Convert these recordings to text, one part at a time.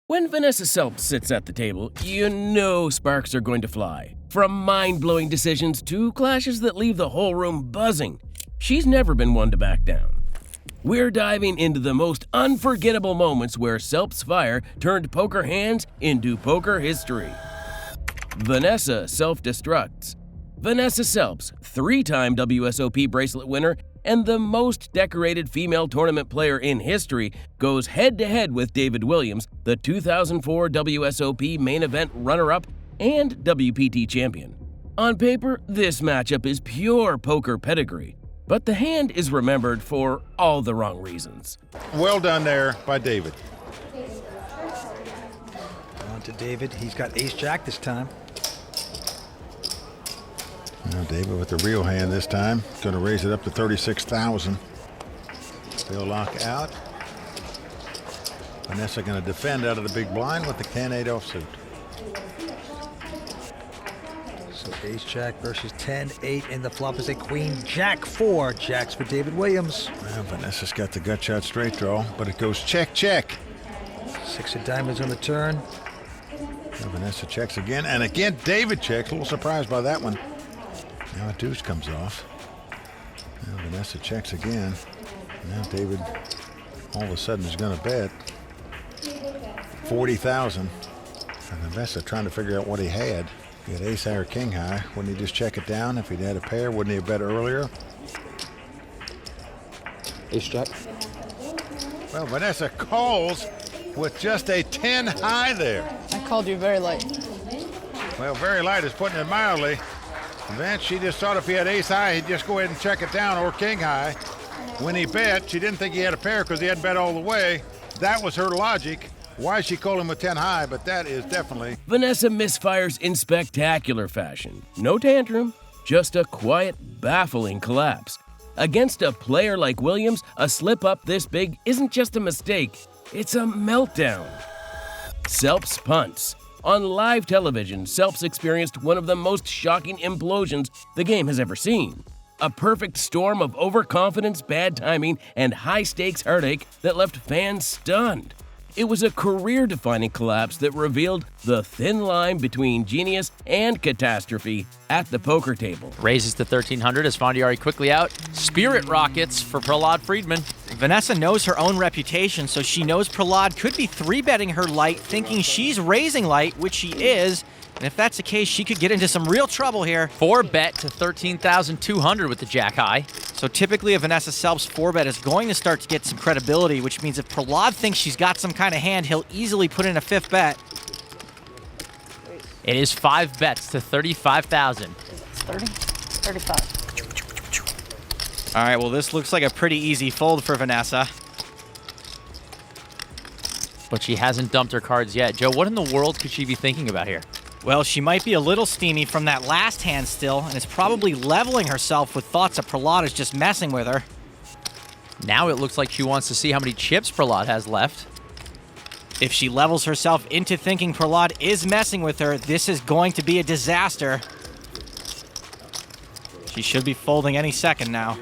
When Vanessa Selbst sits at the table, you know sparks are going to fly. From mind-blowing decisions to clashes that leave the whole room buzzing, she's never been one to back down. We're diving into the most unforgettable moments where Selbst's fire turned poker hands into poker history. Vanessa self-destructs. Vanessa Selbst, 3-time WSOP bracelet winner and the most decorated female tournament player in history, goes head-to-head with David Williams, the 2004 WSOP main event runner-up and WPT champion. On paper, this matchup is pure poker pedigree, but the hand is remembered for all the wrong reasons. Well done there by David. On to David. He's got ace-jack this time. Now David with the real hand this time. Going to raise it up to 36,000. Still lock out. Vanessa going to defend out of the big blind with the 10-8 offsuit. So ace-jack versus 10-8, and the flop is a queen-jack-4. Jacks for David Williams. Well, Vanessa's got the gut shot straight draw, but it goes check, check. 6 of diamonds on the turn. Now Vanessa checks again, and again David checks. A little surprised by that one. Now a deuce comes off. Now Vanessa checks again. Now David all of a sudden is going to bet 40,000. And Vanessa trying to figure out what he had. He had ace high or king high. Wouldn't he just check it down? If he'd had a pair, wouldn't he have bet earlier? Ace jack. Well, Vanessa calls with just a 10 high there. I called you very light. Well, very light is putting it mildly. Then she just thought if he had ace high, he'd just go ahead and check it down, or king high. When he bet, she didn't think he had a pair because he hadn't bet all the way. That was her logic. Why she called him with 10 high, but that is definitely... Vanessa misfires in spectacular fashion. No tantrum, just a quiet, baffling collapse. Against a player like Williams, a slip-up this big isn't just a mistake, it's a meltdown. Selbst punts. On live television, Selbst experienced one of the most shocking implosions the game has ever seen. A perfect storm of overconfidence, bad timing, and high-stakes heartache that left fans stunned. It was a career-defining collapse that revealed the thin line between genius and catastrophe at the poker table. Raises to 1,300 as Fondiari quickly out. Spirit rockets for Prahlad Friedman. Vanessa knows her own reputation, so she knows Prahlad could be 3-betting her light, thinking she's raising light, which she is. And if that's the case, she could get into some real trouble here. 4-bet to 13,200 with the jack high. So typically a Vanessa Selbst 4-bet is going to start to get some credibility, which means if Prahlad thinks she's got some kind of hand, he'll easily put in a 5th bet. It is 5 bets to 35,000. 30? 35. All right, well, this looks like a pretty easy fold for Vanessa. But she hasn't dumped her cards yet. Joe, what in the world could she be thinking about here? Well, she might be a little steamy from that last hand still, and is probably leveling herself with thoughts that Prahlad is just messing with her. Now it looks like she wants to see how many chips Prahlad has left. If she levels herself into thinking Prahlad is messing with her, this is going to be a disaster. She should be folding any second now.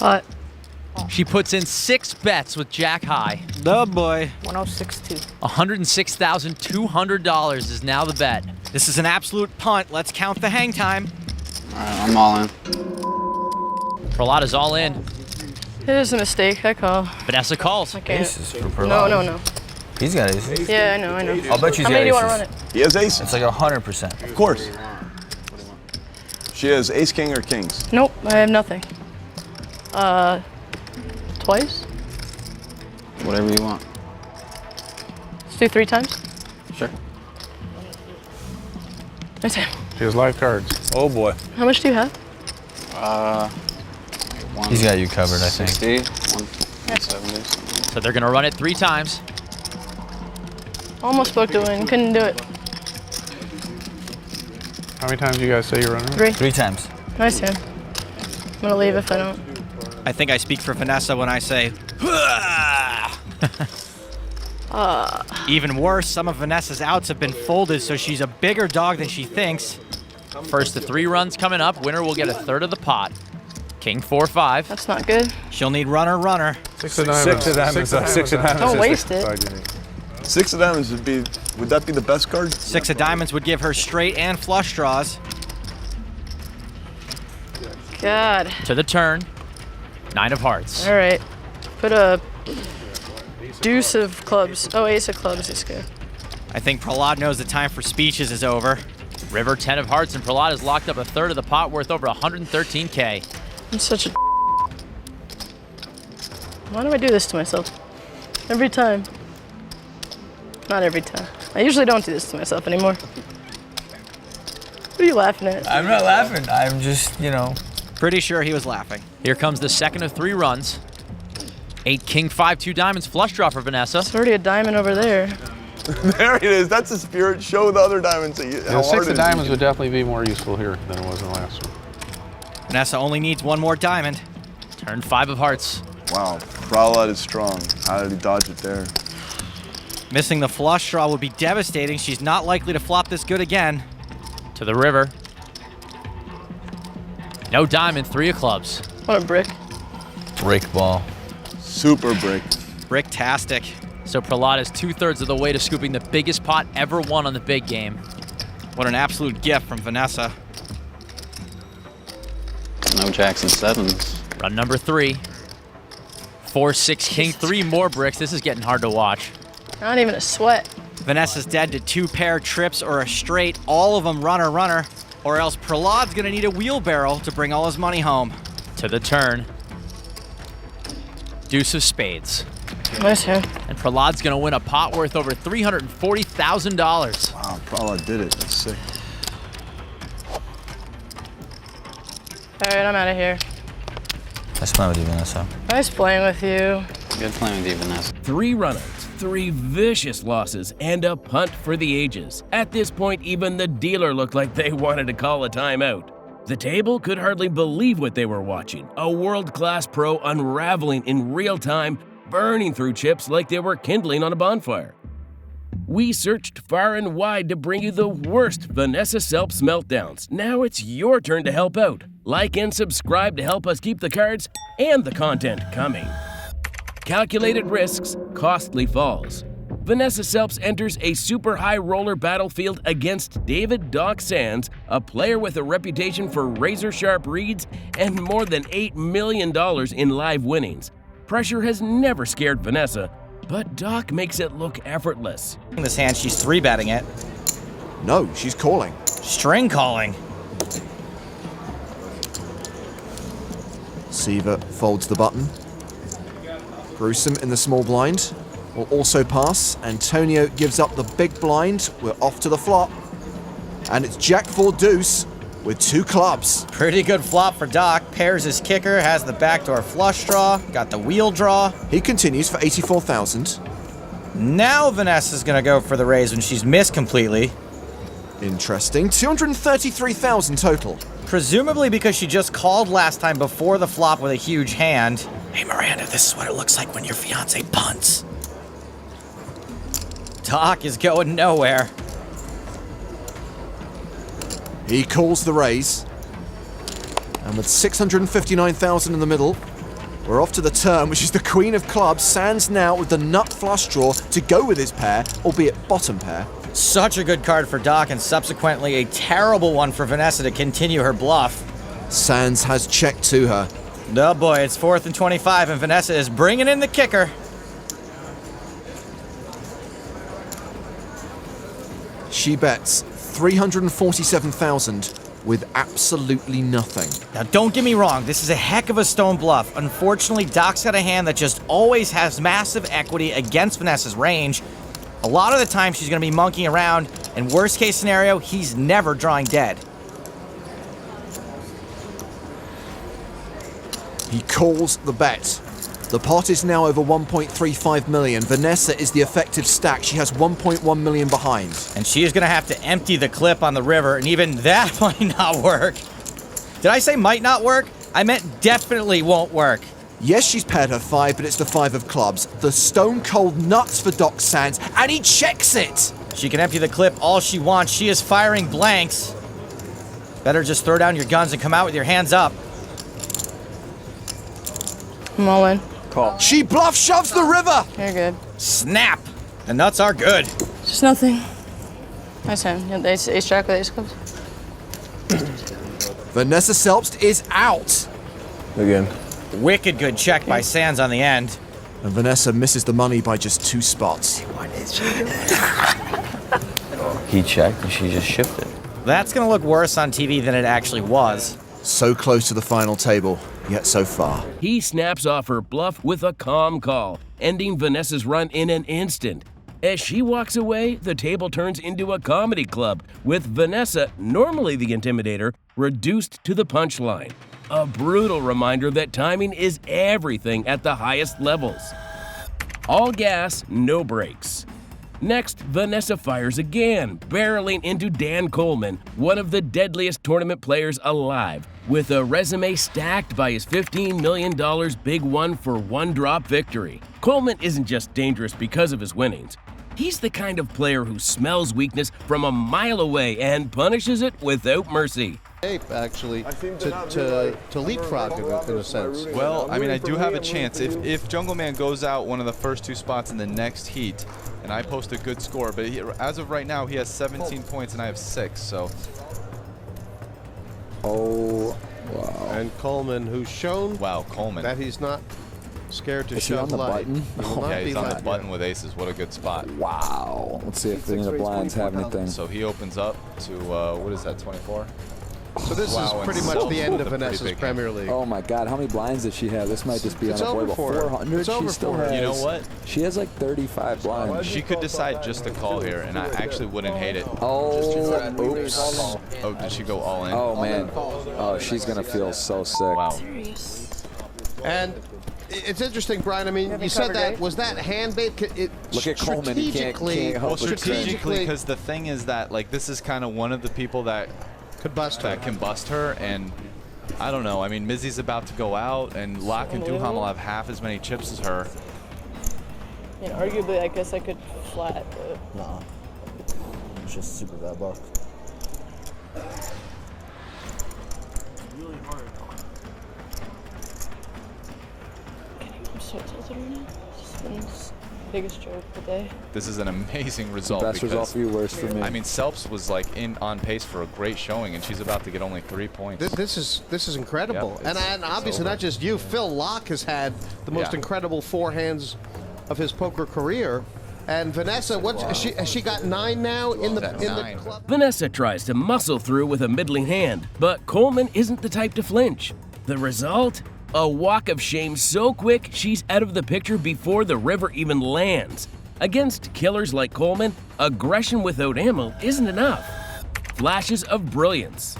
But She puts in 6 bets with jack high. Oh boy. 106.2. $106,200 is now the bet. This is an absolute punt. Let's count the hang time. All right, I'm all in. Prahlad is all in. It is a mistake. I call. Vanessa calls. I can't. Aces for Prahlad. No. He's got aces. Yeah, I know. I'll bet she's How got many do you want to aces. run it? He has aces. It's like 100%. Of course. She has ace, king, or kings. Nope, I have nothing. Twice? Whatever you want. Let's do 3 times. Sure. Nice hand. She has live cards. Oh boy. How much do you have? He's got you covered, I think. 60, 170. So they're going to run it 3 times. Almost spoke to win. Couldn't do it. How many times do you guys say you're running? 3. 3 times. Nice hand. I'm gonna leave if I don't. I think I speak for Vanessa when I say, Even worse, some of Vanessa's outs have been folded, so she's a bigger dog than she thinks. First of 3 runs coming up. Winner will get 1/3 of the pot. King 4-5. That's not good. She'll need runner. Six of diamonds. Six of diamonds. Don't waste it. Six of diamonds would that be the best card? Six of diamonds would give her straight and flush draws. God. To the turn. 9 of hearts. All right. Put a deuce of clubs. Oh, ace of clubs is good. I think Prahlad knows the time for speeches is over. River 10 of hearts, and Prahlad has locked up a third of the pot worth over 113K. I'm such a. Why do I do this to myself? Every time. Not every time. I usually don't do this to myself anymore. What are you laughing at? I'm not laughing. I'm just, you know. Pretty sure he was laughing. Here comes the second of 3 runs. 8 king 5 2 diamonds flush draw for Vanessa. There's already a diamond over there. There it is. That's a spirit. Show the other diamonds. The 6 of diamonds would definitely be more useful here than it was in the last one. Vanessa only needs one more diamond. Turn 5 of hearts. Wow, Prahlad is strong. How did he dodge it there? Missing the flush draw would be devastating. She's not likely to flop this good again. To the river. No diamond, 3 of clubs. What a brick. Break ball. Super brick. Bricktastic. So Prahlad is 2/3 of the way to scooping the biggest pot ever won on the big game. What an absolute gift from Vanessa. No jacks and sevens. Run number 3. 4 6 king 3 more bricks. This is getting hard to watch. Not even a sweat. Vanessa's dead to 2 pair trips or a straight, all of them runner, or else Prahlad's gonna need a wheelbarrow to bring all his money home. To the turn. Deuce of spades. Nice hand. And Prahlad's gonna win a pot worth over $340,000. Wow, Prahlad did it. That's sick. All right, I'm out of here. Nice playing with you, Vanessa. Nice playing with you. Good playing with you, Vanessa. 3 run-outs, 3 vicious losses, and a punt for the ages. At this point, even the dealer looked like they wanted to call a timeout. The table could hardly believe what they were watching. A world-class pro unraveling in real time, burning through chips like they were kindling on a bonfire. We searched far and wide to bring you the worst Vanessa Selbst meltdowns. Now it's your turn to help out. Like and subscribe to help us keep the cards and the content coming. Calculated risks, costly falls. Vanessa Selbst enters a super high roller battlefield against David Doc Sands, a player with a reputation for razor-sharp reads and more than $8 million in live winnings. Pressure has never scared Vanessa, but Doc makes it look effortless. In this hand, she's 3-betting it. No, she's calling. String calling. Siva folds the button. Gruesome in the small blind will also pass. Antonio gives up the big blind. We're off to the flop. And it's Jack 4 deuce with 2 clubs. Pretty good flop for Doc. Pairs his kicker, has the backdoor flush draw, got the wheel draw. He continues for 84,000. Now Vanessa's gonna go for the raise when she's missed completely. Interesting. 233,000 total. Presumably because she just called last time before the flop with a huge hand. Hey Miranda, this is what it looks like when your fiance punts. Doc is going nowhere. He calls the raise. And with 659,000 in the middle, we're off to the turn, which is the queen of clubs. Sands now with the nut flush draw to go with his pair, albeit bottom pair. Such a good card for Doc and subsequently a terrible one for Vanessa to continue her bluff. Sands has checked to her. Oh boy, it's 4th and 25 and Vanessa is bringing in the kicker. She bets 347,000 with absolutely nothing. Now don't get me wrong, this is a heck of a stone bluff. Unfortunately, Doc's got a hand that just always has massive equity against Vanessa's range. A lot of the time she's gonna be monkeying around, and worst case scenario, he's never drawing dead. He calls the bet. The pot is now over 1.35 million. Vanessa is the effective stack. She has 1.1 million behind. And she is gonna have to empty the clip on the river, and even that might not work. Did I say might not work? I meant definitely won't work. Yes, she's paired her 5, but it's the 5 of clubs. The stone cold nuts for Doc Sands, and he checks it! She can empty the clip all she wants. She is firing blanks. Better just throw down your guns and come out with your hands up. I'm all in. Call. She bluff shoves the river. You're good. Snap! The nuts are good. Just nothing. Nice hand. You have the ace jack with ace clubs. Vanessa Selbst is out. Again. Wicked good check by Sands on the end. And Vanessa misses the money by just 2 spots. He checked and she just shifted. That's gonna look worse on TV than it actually was. So close to the final table, yet so far. He snaps off her bluff with a calm call, ending Vanessa's run in an instant. As she walks away, the table turns into a comedy club, with Vanessa, normally the intimidator, reduced to the punchline. A brutal reminder that timing is everything at the highest levels. All gas, no brakes. Next, Vanessa fires again, barreling into Dan Coleman, one of the deadliest tournament players alive, with a resume stacked by his $15 million big one for one-drop victory. Coleman isn't just dangerous because of his winnings. He's the kind of player who smells weakness from a mile away and punishes it without mercy. Actually, to leapfrog in a sense. Well, I mean, I do have a chance. If Jungle Man goes out one of the first 2 spots in the next heat, and I post a good score, but as of right now, he has 17 points and I have 6, so. Oh, wow. And Coleman, who's shown Coleman. that he's not scared to Is he shove on the light. button? Yeah, he's on the button with aces. What a good spot. Wow. Let's see if any of the blinds have anything. So he opens up to, what is that, 24? So this is pretty much the end of Vanessa's Premier League. Oh my God, how many blinds does she have? This might just be It's on a over for her. 400. It's over She still for her. has. You know what? She has like 35 blinds. She could decide just to call here, and I actually wouldn't hate it. Oh, oops. Oh, did she go all in? Oh man. Oh, she's gonna feel so sick. Wow. And it's interesting, Brian. I mean, you said that. Was that hand bait? Look at Coleman. He can't help Well, but check. strategically, because the thing is that, like, this is kind of one of the people that could bust her. That can bust her, and I don't know. I mean, Mizzy's about to go out, and Locke and Duham will have half as many chips as her. Yeah, arguably, I guess I could flat, but... Nah. It's just super bad luck. Really hard. I'm so tilted right now. It's been the biggest joke of the day. This is an amazing result. Best result for you, worst for me. I mean, Selbst was like on pace for a great showing, and she's about to get only 3 points. This is incredible. Yep, and obviously not just you. Phil Locke has had the most incredible forehands of his poker career. And Vanessa, has she got 9 now in the club? Vanessa tries to muscle through with a middling hand, but Coleman isn't the type to flinch. The result? A walk of shame so quick she's out of the picture before the river even lands. Against killers like Coleman, aggression without ammo isn't enough. Flashes of brilliance.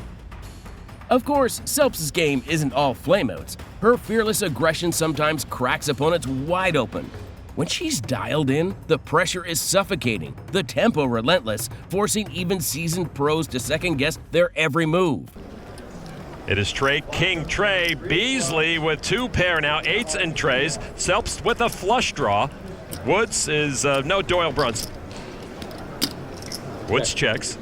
Of course, Selbst's game isn't all flameouts. Her fearless aggression sometimes cracks opponents wide open. When she's dialed in, the pressure is suffocating, the tempo relentless, forcing even seasoned pros to second-guess their every move. It is Trey, King, Trey, Beasley with 2 pair now, 8s and Treys, Selbst with a flush draw. Woods is, no, Doyle Brunson. Woods checks.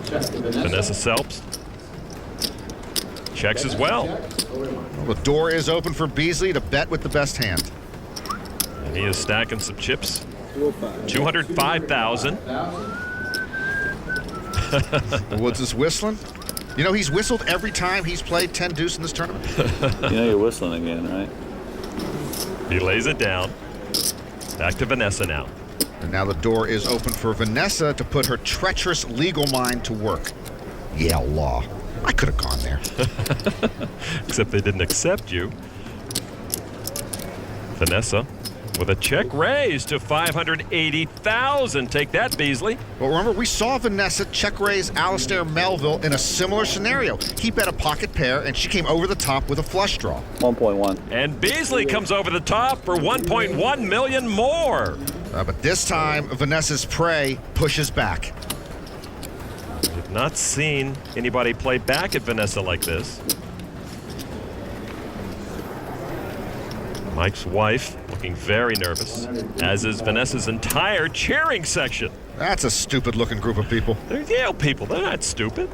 Vanessa Selbst checks as well. The door is open for Beasley to bet with the best hand. And he is stacking some chips. 205,000. Woods is whistling. You know, he's whistled every time he's played 10 deuce in this tournament. You know you're whistling again, right? He lays it down. Back to Vanessa now. And now the door is open for Vanessa to put her treacherous legal mind to work. Yeah, law. I could have gone there. Except they didn't accept you. Vanessa with a check raise to 580,000. Take that, Beasley. Well, remember, we saw Vanessa check raise Alistair Melville in a similar scenario. He bet a pocket pair, and she came over the top with a flush draw. 1.1. And Beasley comes over the top for 1.1 million more. But this time, Vanessa's prey pushes back. We've not seen anybody play back at Vanessa like this. Mike's wife looking very nervous, as is Vanessa's entire cheering section. That's a stupid-looking group of people. They're Yale people. They're not stupid.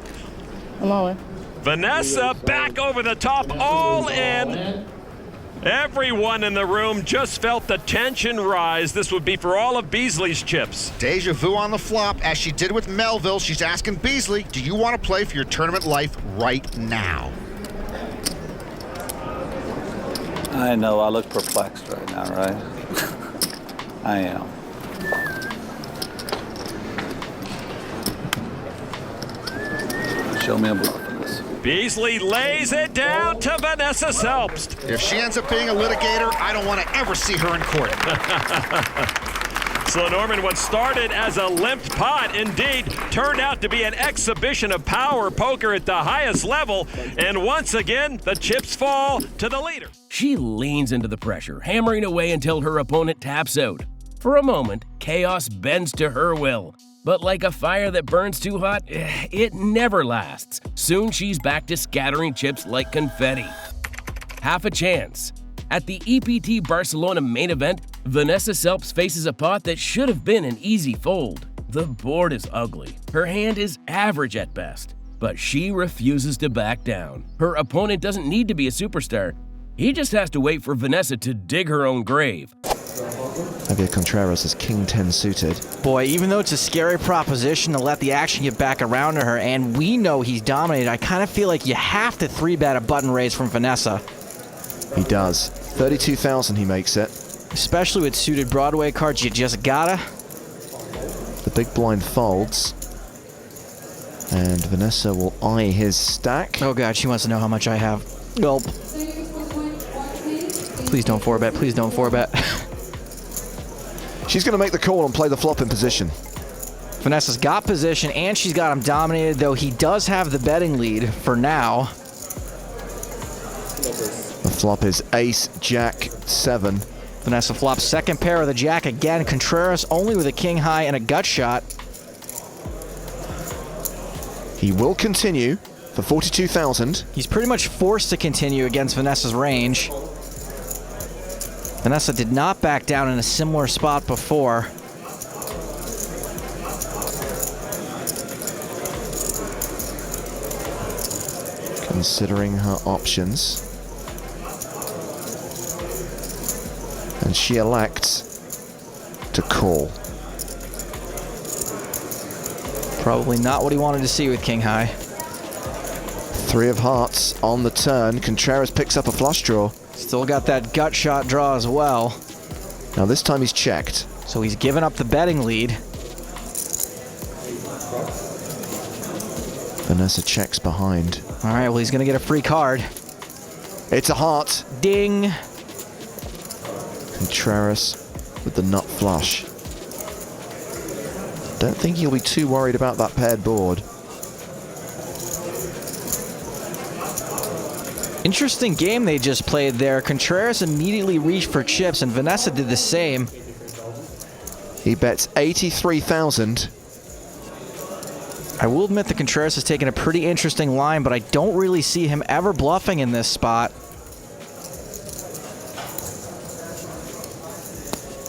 I'm all in. Vanessa back over the top, all in. Everyone in the room just felt the tension rise. This would be for all of Beasley's chips. Deja vu on the flop, as she did with Melville. She's asking Beasley, do you want to play for your tournament life right now? I know, I look perplexed right now, right? I am. Show me a bluff in this. Beasley lays it down to Vanessa Selbst. If she ends up being a litigator, I don't want to ever see her in court. So Norman, what started as a limped pot indeed turned out to be an exhibition of power poker at the highest level. And once again, the chips fall to the leader. She leans into the pressure, hammering away until her opponent taps out. For a moment, chaos bends to her will. But like a fire that burns too hot, it never lasts. Soon she's back to scattering chips like confetti. Half a chance. At the EPT Barcelona main event, Vanessa Selbst faces a pot that should have been an easy fold. The board is ugly. Her hand is average at best. But she refuses to back down. Her opponent doesn't need to be a superstar. He just has to wait for Vanessa to dig her own grave. Javier Contreras is King 10 suited. Boy, even though it's a scary proposition to let the action get back around to her, and we know he's dominated, I kind of feel like you have to 3-bet a button raise from Vanessa. He does. 32,000 he makes it. Especially with suited Broadway cards, you just gotta. The big blind folds. And Vanessa will eye his stack. Oh god, she wants to know how much I have. Gulp. Please don't 4-bet, please don't 4-bet. She's going to make the call and play the flop in position. Vanessa's got position, and she's got him dominated, though he does have the betting lead for now. The flop is ace, jack, 7. Vanessa flops second pair of the jack again. Contreras only with a king high and a gut shot. He will continue for 42,000. He's pretty much forced to continue against Vanessa's range. Vanessa did not back down in a similar spot before. Considering her options. And she elects to call. Probably not what he wanted to see with king high. 3 of hearts on the turn. Contreras picks up a flush draw. Still got that gut shot draw as well. Now this time he's checked. So he's given up the betting lead. Vanessa checks behind. All right, well, he's going to get a free card. It's a heart. Ding. Contreras with the nut flush. Don't think he'll be too worried about that paired board. Interesting game they just played there. Contreras immediately reached for chips, and Vanessa did the same. He bets 83,000. I will admit that Contreras has taken a pretty interesting line, but I don't really see him ever bluffing in this spot.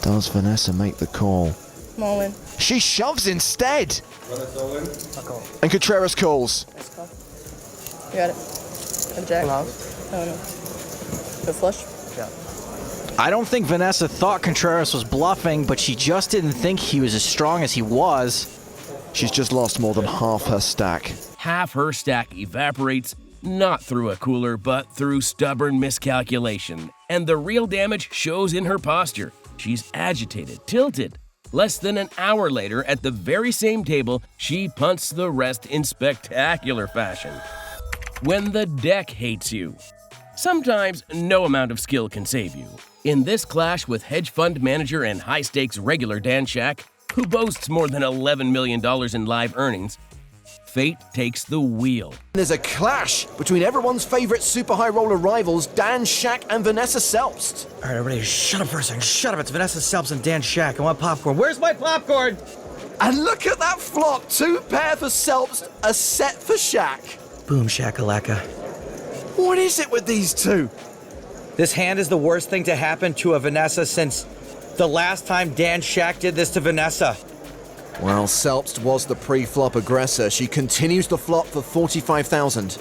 Does Vanessa make the call? I'm all in. She shoves instead. And Contreras calls. Nice call. You got it. A jack. Oh no. Good flush? Yeah. I don't think Vanessa thought Contreras was bluffing, but she just didn't think he was as strong as he was. She's just lost more than half her stack. Half her stack evaporates, not through a cooler, but through stubborn miscalculation. And the real damage shows in her posture. She's agitated, tilted. Less than an hour later, at the very same table, she punts the rest in spectacular fashion. When the deck hates you. Sometimes no amount of skill can save you. In this clash with hedge fund manager and high-stakes regular Dan Shack, who boasts more than $11 million in live earnings, fate takes the wheel. There's a clash between everyone's favorite super high roller rivals, Dan Shack and Vanessa Selbst. All right, everybody, shut up for a second. Shut up. It's Vanessa Selbst and Dan Shack. I want popcorn. Where's my popcorn? And look at that flop. 2 pair for Selbst, a set for Shack. Boom, shakalaka. What is it with these two? This hand is the worst thing to happen to a Vanessa since the last time Dan Shack did this to Vanessa. Well, Selbst was the pre-flop aggressor. She continues the flop for 45,000.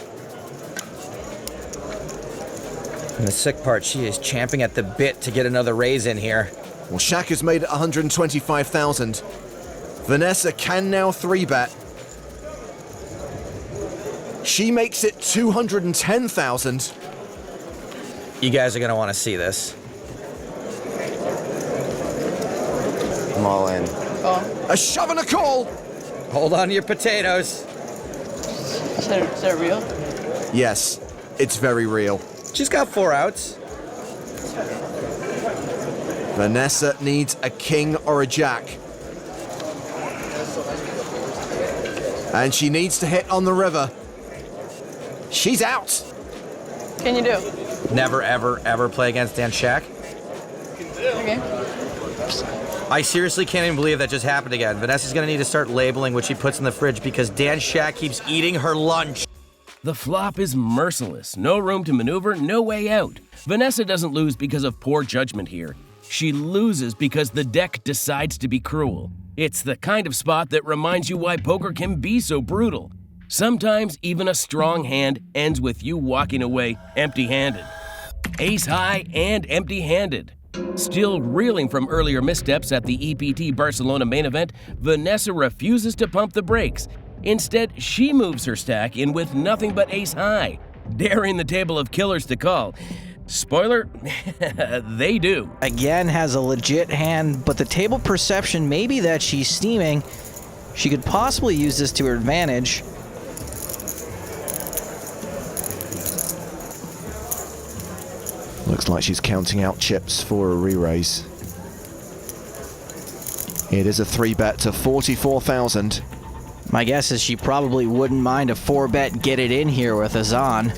And the sick part, she is champing at the bit to get another raise in here. Well, Shaq has made it 125,000. Vanessa can now 3-bet. She makes it 210,000. You guys are going to want to see this. I'm all in. Oh. A shove and a call. Hold on to your potatoes. Is that real? Yes, it's very real. She's got 4 outs. Vanessa needs a king or a jack. And she needs to hit on the river. She's out. What can you do? Never, ever, ever play against Dan Shaq. Okay. I seriously can't even believe that just happened again. Vanessa's going to need to start labeling what she puts in the fridge because Dan Shaq keeps eating her lunch. The flop is merciless. No room to maneuver, no way out. Vanessa doesn't lose because of poor judgment here. She loses because the deck decides to be cruel. It's the kind of spot that reminds you why poker can be so brutal. Sometimes even a strong hand ends with you walking away empty-handed. Ace high and empty-handed. Still reeling from earlier missteps at the EPT Barcelona main event, Vanessa refuses to pump the brakes. Instead, she moves her stack in with nothing but ace high, daring the table of killers to call. Spoiler, they do. Again, has a legit hand, but the table perception may be that she's steaming. She could possibly use this to her advantage. Looks like she's counting out chips for a re-raise. It is a 3-bet to 44,000. My guess is she probably wouldn't mind a 4-bet get it in here with Azan.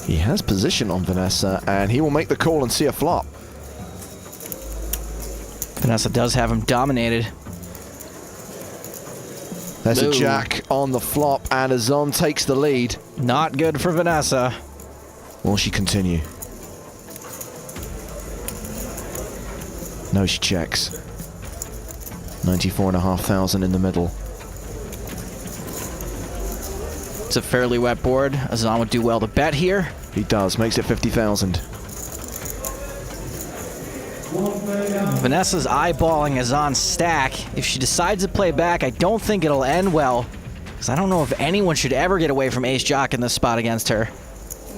He has position on Vanessa, and he will make the call and see a flop. Vanessa does have him dominated. There's Ooh. a jack on the flop, and Azan takes the lead. Not good for Vanessa. Will she continue? No, she checks. 94,500 in the middle. It's a fairly wet board. Azan would do well to bet here. He does, makes it 50,000. Vanessa's eyeballing Azan's stack. If she decides to play back, I don't think it'll end well, because I don't know if anyone should ever get away from ace-jack in this spot against her.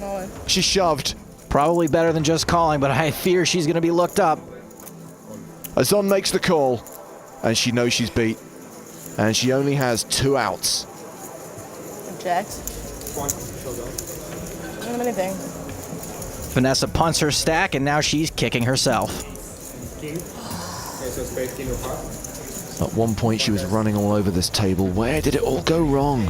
No. She shoved. Probably better than just calling, but I fear she's going to be looked up. Azan makes the call, and she knows she's beat. And she only has 2 outs. Jacks. I don't have anything. Vanessa punts her stack, and now she's kicking herself. At one point, she was running all over this table. Where did it all go wrong?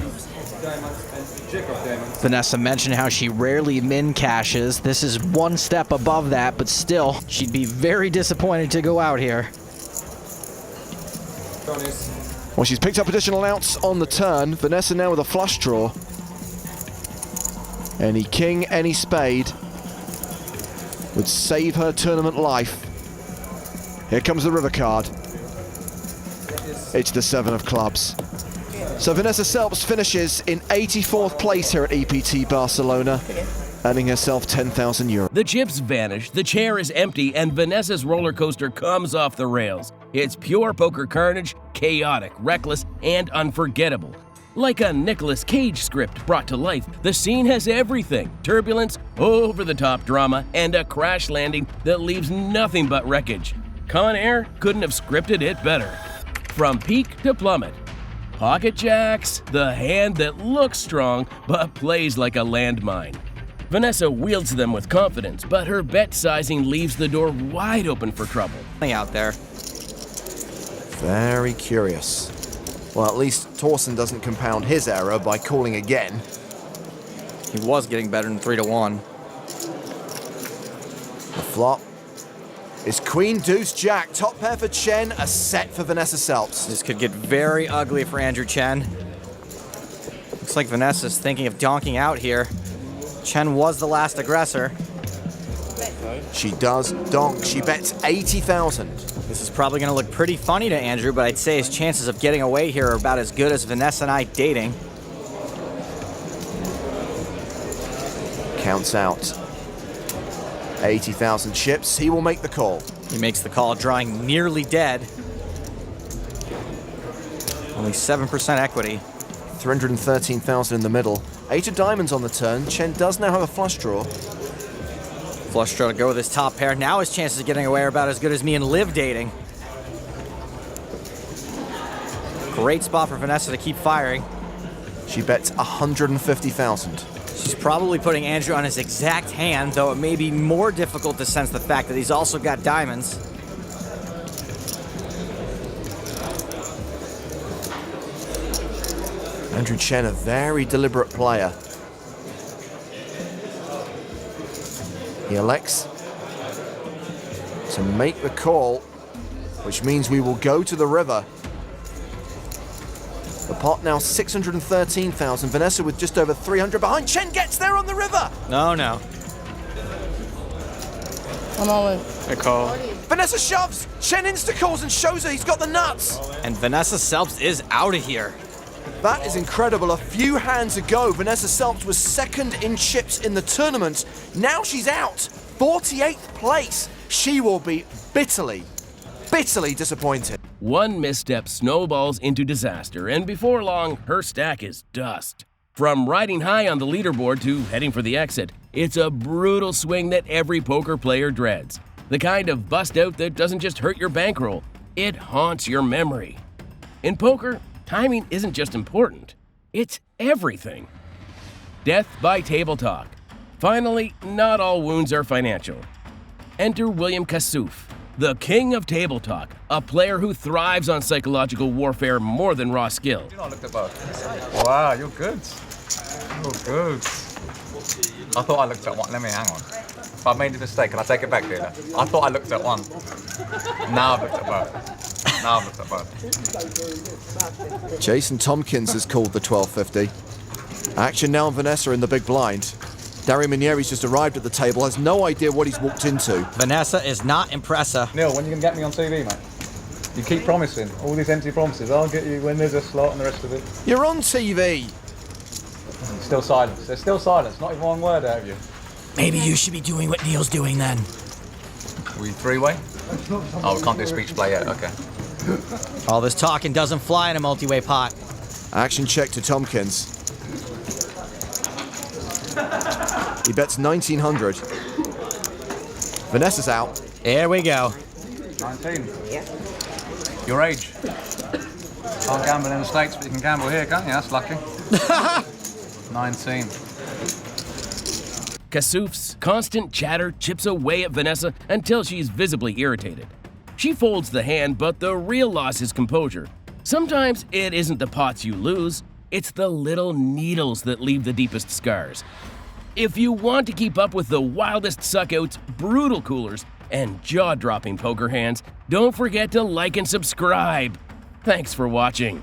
Vanessa mentioned how she rarely min cashes. This is one step above that, but still, she'd be very disappointed to go out here. Well, she's picked up additional outs on the turn. Vanessa now with a flush draw. Any king, any spade would save her tournament life. Here comes the river card. It's the 7 of clubs. So Vanessa Selbst finishes in 84th place here at EPT Barcelona, earning herself 10,000 euros. The chips vanish, the chair is empty, and Vanessa's roller coaster comes off the rails. It's pure poker carnage, chaotic, reckless, and unforgettable. Like a Nicolas Cage script brought to life, the scene has everything: turbulence, over-the-top drama, and a crash landing that leaves nothing but wreckage. Con Air couldn't have scripted it better. From peak to plummet. Pocket jacks, the hand that looks strong but plays like a landmine. Vanessa wields them with confidence, but her bet sizing leaves the door wide open for trouble. Out there. Very curious. Well, at least Torsen doesn't compound his error by calling again. He was getting better than 3-1. The flop is Queen Deuce Jack. Top pair for Chen, a set for Vanessa Selbst. This could get very ugly for Andrew Chen. Looks like Vanessa's thinking of donking out here. Chen was the last aggressor. She does donk. She bets 80,000. This is probably going to look pretty funny to Andrew, but I'd say his chances of getting away here are about as good as Vanessa and I dating. Counts out 80,000 chips. He will make the call. He makes the call, drawing nearly dead. Only 7% equity. 313,000 in the middle. 8 of diamonds on the turn. Chen does now have a flush draw. Flush draw to go with his top pair. Now his chances of getting away are about as good as me and Liv dating. Great spot for Vanessa to keep firing. She bets 150,000. She's probably putting Andrew on his exact hand, though it may be more difficult to sense the fact that he's also got diamonds. Andrew Chen, a very deliberate player. He elects to make the call, which means we will go to the river. The pot now 613,000. Vanessa with just over 300 behind. Chen gets there on the river. No. I'm all in. I call. Vanessa shoves. Chen insta-calls and shows her he's got the nuts. And Vanessa Selbst is out of here. That is incredible. A few hands ago, Vanessa Selbst was second in chips in the tournament. Now she's out. 48th place. She will be bitterly disappointed. One misstep snowballs into disaster, and before long, her stack is dust. From riding high on the leaderboard to heading for the exit, it's a brutal swing that every poker player dreads. The kind of bust out that doesn't just hurt your bankroll, it haunts your memory. In poker, timing isn't just important, it's everything. Death by table talk. Finally, not all wounds are financial. Enter William Kassouf, the king of table talk, a player who thrives on psychological warfare more than raw skill. Wow, you're good. You're good. I thought I looked at one. Let me hang on. If I made a mistake, can I take it back, dealer? I thought I looked at one. Now I've looked at both. Jason Tompkins has called the 1250. Action now on Vanessa in the big blind. Dario Minieri's just arrived at the table, has no idea what he's walked into. Vanessa is not impressive. Neil, when are you going to get me on TV, mate? You keep promising, all these empty promises. I'll get you when there's a slot and the rest of it. You're on TV. Still silence. There's still silence. Not even one word out of you. Maybe you should be doing what Neil's doing then. Are we three-way? Oh, we can't do a speech play yet. Okay. All this talking doesn't fly in a multi-way pot. Action check to Tompkins. He bets 1,900. Vanessa's out. Here we go. 19. Your age. Can't gamble in the States, but you can gamble here, can't you? That's lucky. 19. Kassouf's constant chatter chips away at Vanessa until she's visibly irritated. She folds the hand, but the real loss is composure. Sometimes it isn't the pots you lose, it's the little needles that leave the deepest scars. If you want to keep up with the wildest suckouts, brutal coolers, and jaw-dropping poker hands, don't forget to like and subscribe. Thanks for watching.